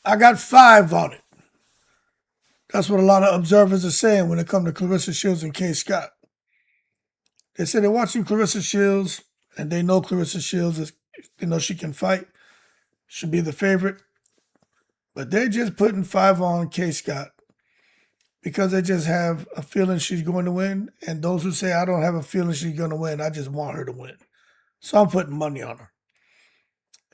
I got 5 on it. That's what a lot of observers are saying when it comes to Claressa Shields and Kaye Scott. They say they're watching Claressa Shields and they know Claressa Shields is, they know she can fight, should be the favorite, but they're just putting 5 on Kaye Scott because they just have a feeling she's going to win. And those who say, I don't have a feeling she's going to win, I just want her to win. So I'm putting money on her.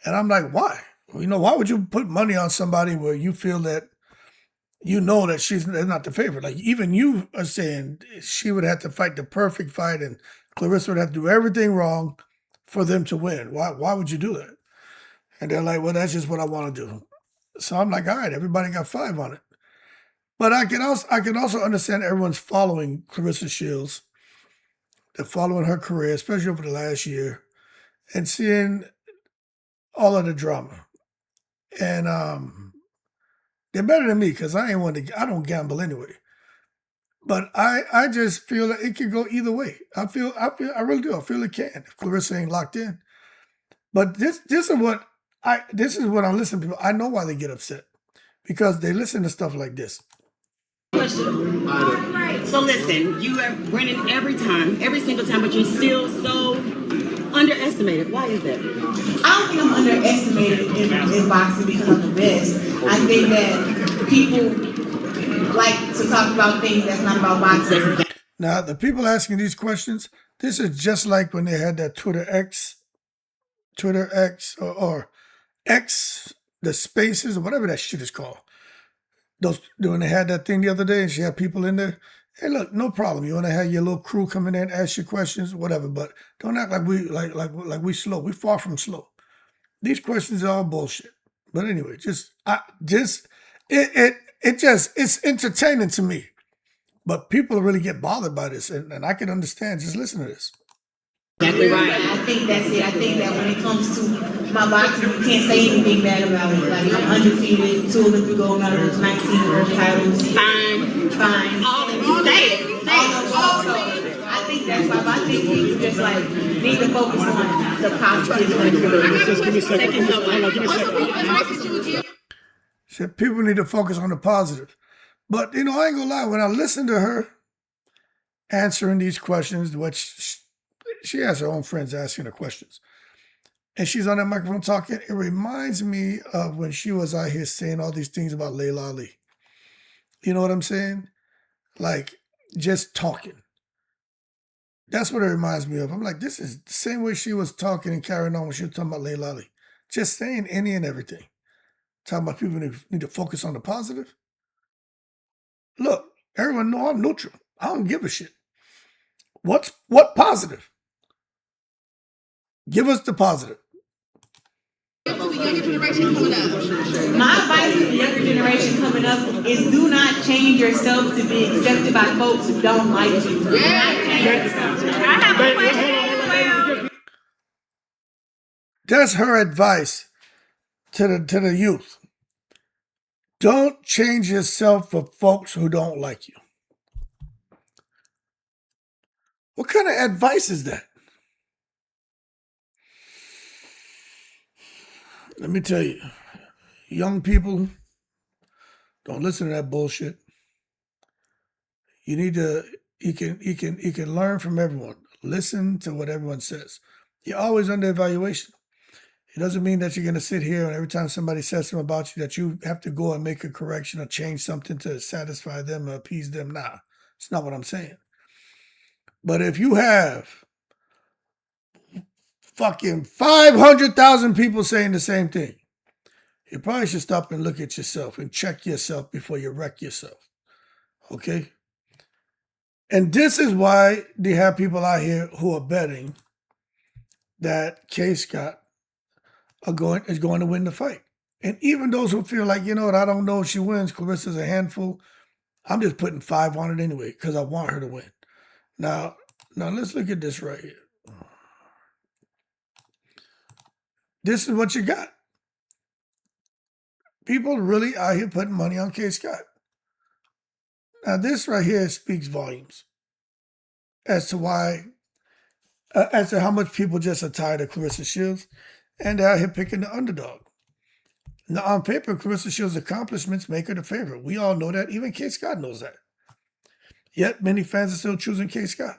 And I'm like, why? Well, why would you put money on somebody where you feel that you know that she's not the favorite? Like, even you are saying she would have to fight the perfect fight and Claressa would have to do everything wrong for them to win. Why would you do that? And they're like, well, that's just what I want to do. So I'm like, all right, everybody got 5 on it. But I can also understand everyone's following Claressa Shields. They're following her career, especially over the last year, and seeing all of the drama. And they're better than me because I don't gamble anyway. But I just feel that it could go either way. I really do. I feel it can if Claressa ain't locked in. But this is what I listen to people. I know why they get upset because they listen to stuff like this. Question. So listen, you are winning every time, every single time, but you're still so underestimated. Why is that? I don't think I'm underestimated in boxing because I'm the best. I think that people like to talk about things that's not about boxing. Now, the people asking these questions, this is just like when they had that Twitter X, or X, the spaces, or whatever that shit is called. Those when they had that thing the other day, and she had people in there. Hey, look, no problem. You want to have your little crew come in there and ask you questions, whatever. But don't act like we slow. We far from slow. These questions are all bullshit. But anyway, it's entertaining to me. But people really get bothered by this, and I can understand. Just listen to this. Exactly right. I think that's it. I think that when it comes to my boxing, you can't say anything bad about it. Like, I'm undefeated, 2 Olympic gold medals, 19 world titles. Fine. All you say it. I think that's why I think people just like need to focus on the positive. Just give me a second. Thank you so much. Give me a second. Said people need to focus on the positive. But I ain't gonna lie. When I listen to her answering these questions, which she has her own friends asking her questions, and she's on that microphone talking, it reminds me of when she was out here saying all these things about Layla Ali. You know what I'm saying? Like, just talking. That's what it reminds me of. I'm like, this is the same way she was talking and carrying on when she was talking about Layla Ali. Just saying any and everything. Talking about people need to focus on the positive. Look, everyone know I'm neutral. I don't give a shit. What positive? Give us the positive. My advice to the younger generation coming up is do not change yourself to be accepted by folks who don't like you. Do not change yourself. I have a question as well. That's her advice to the youth. Don't change yourself for folks who don't like you. What kind of advice is that? Let me tell you, young people, don't listen to that bullshit. You need to. You can learn from everyone. Listen to what everyone says. You're always under evaluation. It doesn't mean that you're going to sit here and every time somebody says something about you that you have to go and make a correction or change something to satisfy them or appease them. Nah, it's not what I'm saying. But if you have fucking 500,000 people saying the same thing, you probably should stop and look at yourself and check yourself before you wreck yourself. Okay? And this is why they have people out here who are betting that Kaye Scott is going to win the fight. And even those who feel like, I don't know if she wins, Claressa's a handful, I'm just putting 5 on it anyway because I want her to win. Now let's look at this right here. This is what you got. People really out here putting money on Kaye Scott. Now this right here speaks volumes as to how much people just are tired of Claressa Shields and they're out here picking the underdog. Now, on paper, Claressa Shields' accomplishments make her the favorite. We all know that. Even Kaye Scott knows that. Yet, many fans are still choosing Kaye Scott.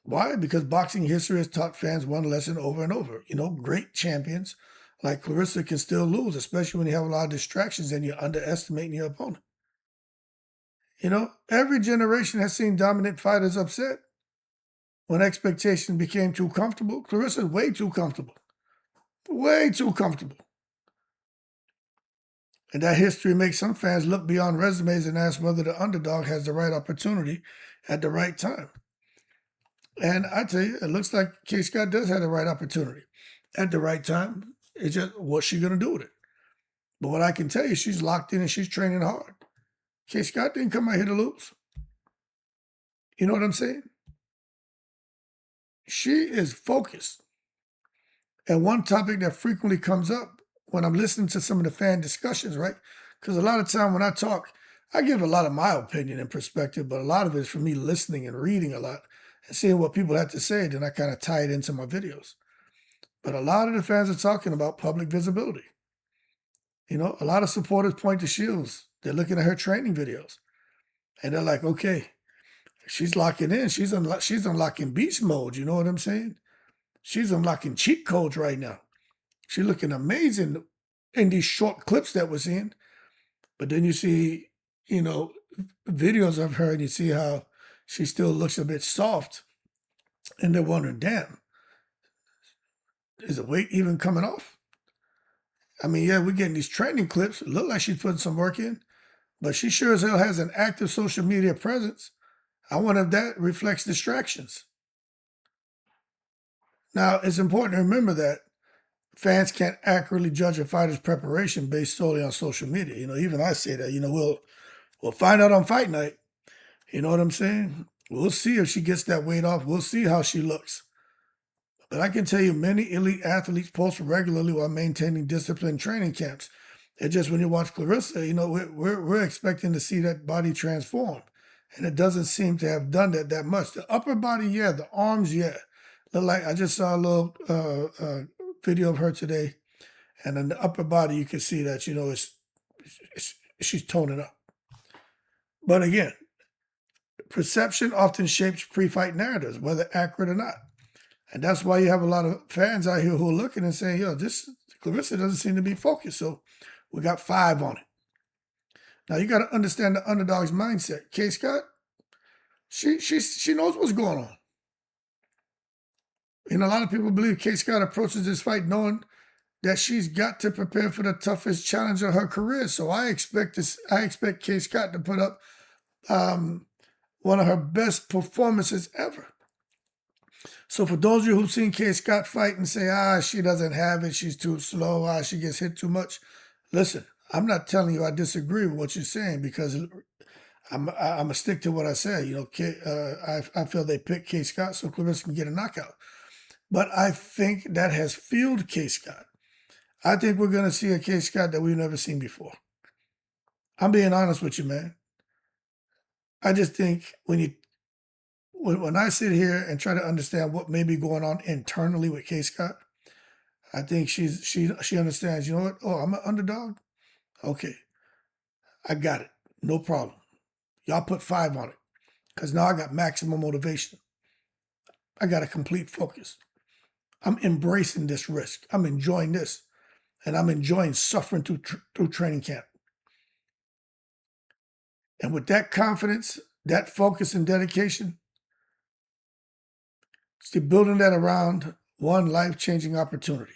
Why? Because boxing history has taught fans one lesson over and over. Great champions like Claressa can still lose, especially when you have a lot of distractions and you're underestimating your opponent. Every generation has seen dominant fighters upset. When expectations became too comfortable, Claressa's way too comfortable. Way too comfortable. And that history makes some fans look beyond resumes and ask whether the underdog has the right opportunity at the right time. And I tell you, it looks like Kaye Scott does have the right opportunity at the right time. It's just, what's she going to do with it? But what I can tell you, she's locked in and she's training hard. Kaye Scott didn't come out here to lose. You know what I'm saying? She is focused. And one topic that frequently comes up when I'm listening to some of the fan discussions, right? Because a lot of time when I talk, I give a lot of my opinion and perspective, but a lot of it is from me listening and reading a lot and seeing what people have to say. Then I kind of tie it into my videos. But a lot of the fans are talking about public visibility. A lot of supporters point to Shields. They're looking at her training videos. And they're like, okay, she's locking in. She's unlocking beast mode. You know what I'm saying? She's unlocking cheat codes right now. She's looking amazing in these short clips that we're seeing. But then you see, videos of her and you see how she still looks a bit soft. And they're wondering, damn, is the weight even coming off? I mean, yeah, we're getting these training clips. It look like she's putting some work in. But she sure as hell has an active social media presence. I wonder if that reflects distractions. Now, it's important to remember that fans can't accurately judge a fighter's preparation based solely on social media. Even I say that, we'll find out on fight night. You know what I'm saying? We'll see if she gets that weight off. We'll see how she looks. But I can tell you many elite athletes post regularly while maintaining disciplined training camps. It's just when you watch Claressa, we're expecting to see that body transform. And it doesn't seem to have done that much. The upper body, yeah. The arms, yeah. Look like I just saw a little video of her today. And in the upper body, you can see that, she's toning up. But again, perception often shapes pre-fight narratives, whether accurate or not. And that's why you have a lot of fans out here who are looking and saying, this Claressa doesn't seem to be focused. So we got 5 on it. Now you got to understand the underdog's mindset. Kaye Scott, she knows what's going on. And a lot of people believe Kaye Scott approaches this fight knowing that she's got to prepare for the toughest challenge of her career. So I expect Kaye Scott to put up one of her best performances ever. So for those of you who've seen Kaye Scott fight and say, she doesn't have it, she's too slow, she gets hit too much. Listen, I'm not telling you I disagree with what you're saying because I'm going to stick to what I said. I feel they picked Kaye Scott so Claressa can get a knockout. But I think that has fueled Kaye Scott. I think we're going to see a Kaye Scott that we've never seen before. I'm being honest with you, man. I just think when I sit here and try to understand what may be going on internally with Kaye Scott, I think she understands, you know what? Oh, I'm an underdog? Okay. I got it. No problem. Y'all put 5 on it. Because now I got maximum motivation. I got a complete focus. I'm embracing this risk. I'm enjoying this. And I'm enjoying suffering through training camp. And with that confidence, that focus and dedication, she's building that around one life-changing opportunity.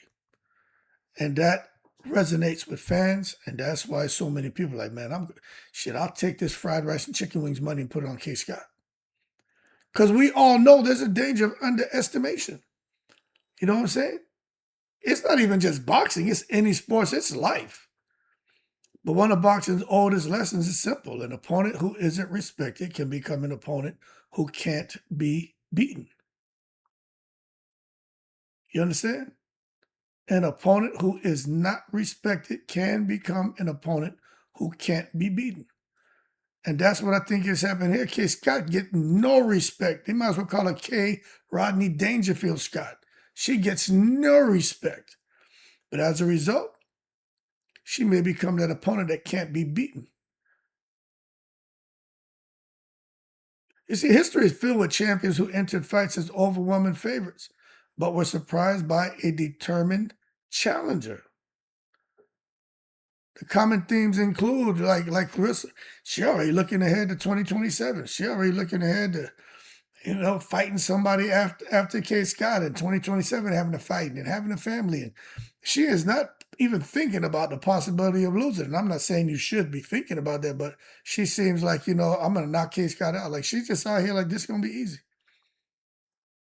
And that resonates with fans, and that's why so many people are like, man, I'll take this fried rice and chicken wings money and put it on Kaye Scott. Because we all know there's a danger of underestimation. You know what I'm saying? It's not even just boxing, it's any sports, it's life. But one of boxing's oldest lessons is simple. An opponent who isn't respected can become an opponent who can't be beaten. You understand? An opponent who is not respected can become an opponent who can't be beaten. And that's what I think is happening here. Kaye Scott getting no respect. They might as well call her K. Rodney Dangerfield Scott. She gets no respect. But as a result, she may become that opponent that can't be beaten. You see, history is filled with champions who entered fights as overwhelming favorites, but were surprised by a determined challenger. The common themes include, like Claressa, she already looking ahead to 2027. She already looking ahead to, fighting somebody after Kaye Scott in 2027, having a fight and having a family. And she is not even thinking about the possibility of losing. And I'm not saying you should be thinking about that, but she seems like, I'm going to knock Kaye Scott out. Like, she's just out here like, this is going to be easy.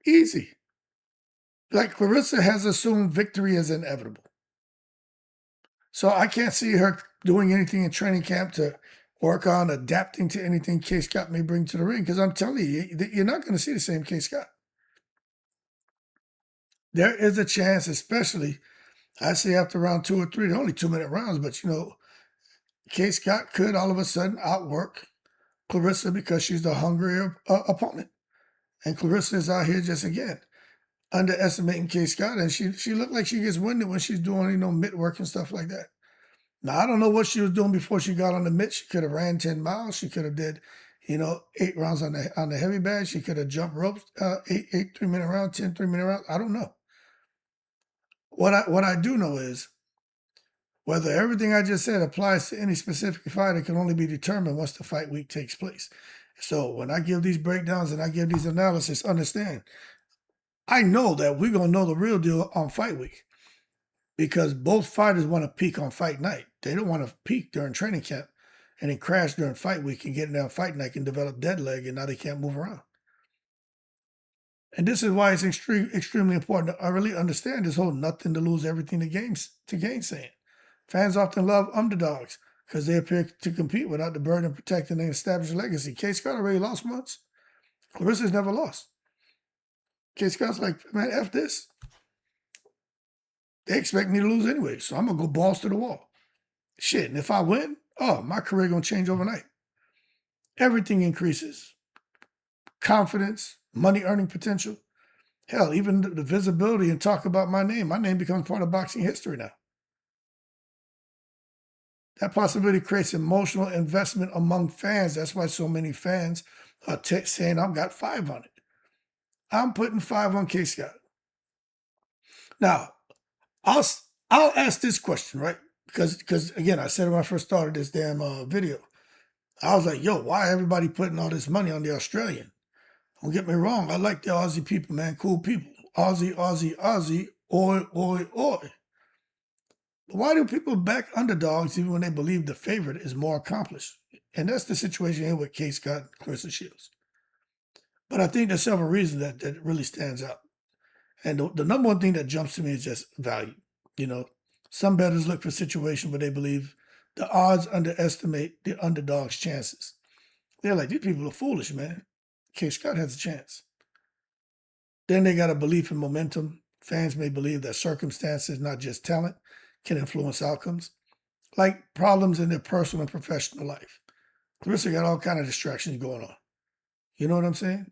Easy. Like, Claressa has assumed victory is inevitable. So I can't see her doing anything in training camp to work on adapting to anything Kaye Scott may bring to the ring, because I'm telling you, you're not going to see the same Kaye Scott. There is a chance, especially, I say after round 2 or 3, they're only 2-minute rounds, but, Kaye Scott could all of a sudden outwork Claressa because she's the hungrier opponent. And Claressa is out here just, again, underestimating Kaye Scott, and she looked like she gets winded when she's doing, mitt work and stuff like that. Now, I don't know what she was doing before she got on the mitt. She could have ran 10 miles. She could have did, 8 rounds on the heavy bag. She could have jumped ropes, 8 3-minute rounds, 10 3-minute rounds. I don't know. What I do know is whether everything I just said applies to any specific fight, it can only be determined once the fight week takes place. So when I give these breakdowns and I give these analysis, understand, I know that we're going to know the real deal on fight week, because both fighters want to peak on fight night. They don't want to peak during training camp and then crash during fight week and get in there on fight night and develop dead leg, and now they can't move around. And this is why it's extremely important to really understand this whole nothing to lose, everything to gain saying. Fans often love underdogs because they appear to compete without the burden of protecting an established legacy. Kaye Scott already lost once. Claressa's never lost. Kaye Scott's like, man, F this. They expect me to lose anyway, so I'm going to go balls to the wall. Shit, and if I win, my career going to change overnight. Everything increases. Confidence, money earning potential. Hell, even the visibility and talk about my name. My name becomes part of boxing history now. That possibility creates emotional investment among fans. That's why so many fans are saying, I've got 5 on it. I'm putting 5 on Kaye Scott. Now, I'll ask this question, right? Because again, I said when I first started this damn video, I was like, yo, why everybody putting all this money on the Australian? Don't get me wrong, I like the Aussie people, man, cool people. Aussie, Aussie, Aussie, oi, oi, oi. But why do people back underdogs even when they believe the favorite is more accomplished? And that's the situation here with Kaye Scott and Claressa Shields. But I think there's several reasons that really stands out. And the number one thing that jumps to me is just value. Some bettors look for situations where they believe the odds underestimate the underdog's chances. They're like, these people are foolish, man. Kaye Scott has a chance. Then they got a belief in momentum. Fans may believe that circumstances, not just talent, can influence outcomes, like problems in their personal and professional life. Claressa got all kind of distractions going on. You know what I'm saying?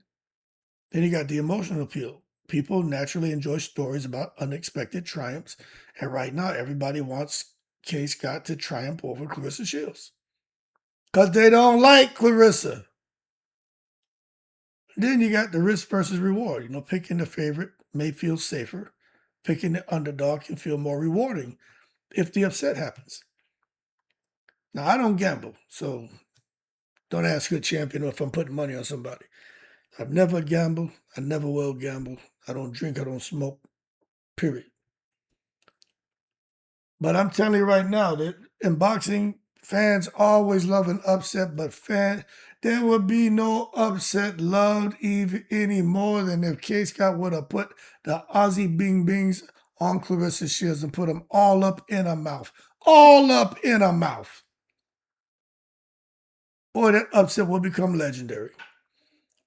Then you got the emotional appeal. People naturally enjoy stories about unexpected triumphs, and right now everybody wants Kaye Scott to triumph over Claressa Shields because they don't like Claressa. Then you got the risk versus reward. Picking the favorite may feel safer. Picking the underdog can feel more rewarding if the upset happens. Now, I don't gamble, so don't ask a champion if I'm putting money on somebody. I've never gambled. I never will gamble. I don't drink. I don't smoke. Period. But I'm telling you right now that in boxing, fans always love an upset, but there would be no upset loved even any more than if Kaye Scott would have put the Aussie Bing Bings on Claressa Shields and put them all up in her mouth. All up in her mouth. Boy, that upset will become legendary.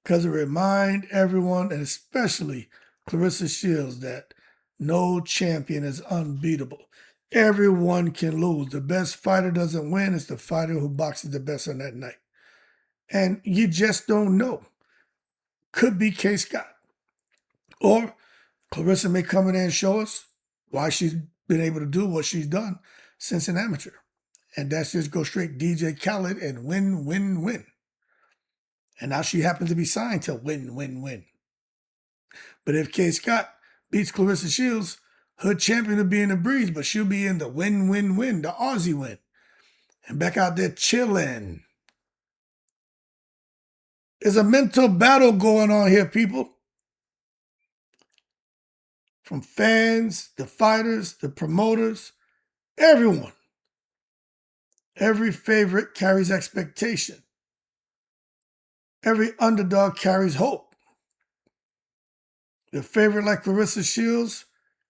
Because it remind everyone, and especially Claressa Shields, that no champion is unbeatable. Everyone can lose. The best fighter doesn't win. It's the fighter who boxes the best on that night. And you just don't know. Could be Kaye Scott. Or Claressa may come in there and show us why she's been able to do what she's done since an amateur. And that's just go straight DJ Khaled and win, win, win. And now she happens to be signed to win, win, win. But if Kaye Scott beats Claressa Shields, her champion will be in the breeze, but she'll be in the win, win, win, the Aussie win. And back out there chilling. There's a mental battle going on here, people. From fans, the fighters, the promoters, everyone. Every favorite carries expectation. Every underdog carries hope. The favorite like Claressa Shields,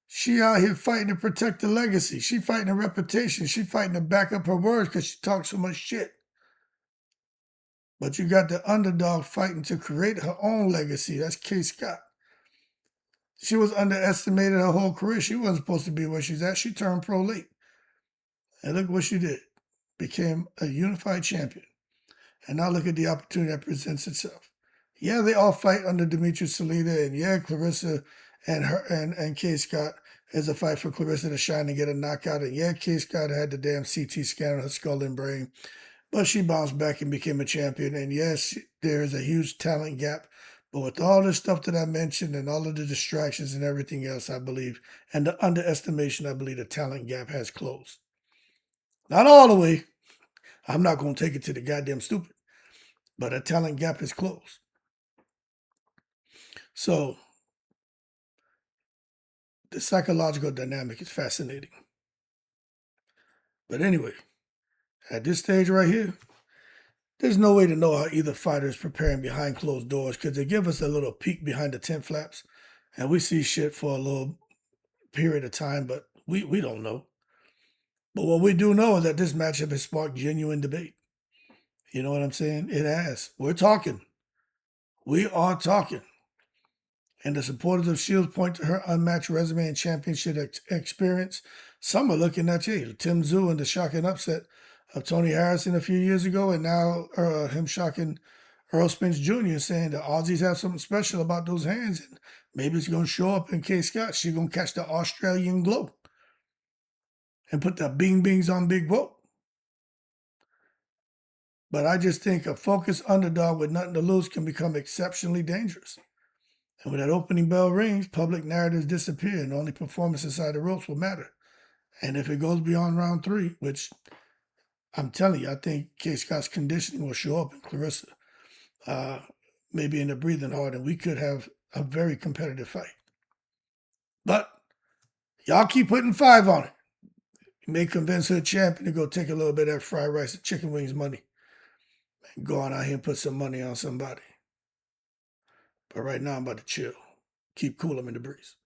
she out here fighting to protect the legacy. She fighting her reputation. She fighting to back up her words because she talks so much shit. But you got the underdog fighting to create her own legacy. That's Kaye Scott. She was underestimated her whole career. She wasn't supposed to be where she's at. She turned pro late. And look what she did. Became a unified champion. And now look at the opportunity that presents itself. Yeah, they all fight under Demetrius Salita, and yeah, Claressa and Kaye Scott is a fight for Claressa to shine and get a knockout. And yeah, Kaye Scott had the damn CT scan on her skull and brain, but she bounced back and became a champion. And yes, there is a huge talent gap. But with all this stuff that I mentioned and all of the distractions and everything else, I believe, and the underestimation, I believe the talent gap has closed. Not all the way. I'm not going to take it to the goddamn stupid. But a talent gap is closed. So the psychological dynamic is fascinating. But anyway, at this stage right here, there's no way to know how either fighter is preparing behind closed doors because they give us a little peek behind the tent flaps and we see shit for a little period of time, but we don't know. But what we do know is that this matchup has sparked genuine debate. You know what I'm saying? It has. We're talking. We are talking. And the supporters of Shields point to her unmatched resume and championship experience. Some are looking at Tim Tszyu and the shocking upset of Tony Harrison a few years ago, and now him shocking Earl Spence Jr., saying the Aussies have something special about those hands, and maybe it's going to show up in Kaye Scott. She's going to catch the Australian glow and put the bing bings on Big Whoa. But I just think a focused underdog with nothing to lose can become exceptionally dangerous. And when that opening bell rings, public narratives disappear and only performance inside the ropes will matter. And if it goes beyond round 3, which I'm telling you, I think Kaye Scott's conditioning will show up in Claressa, maybe in the breathing hard, and we could have a very competitive fight. But y'all keep putting 5 on it. You may convince her champion to go take a little bit of that fried rice and chicken wings money and go on out here and put some money on somebody. But right now, I'm about to chill. Keep cool. I'm in the breeze.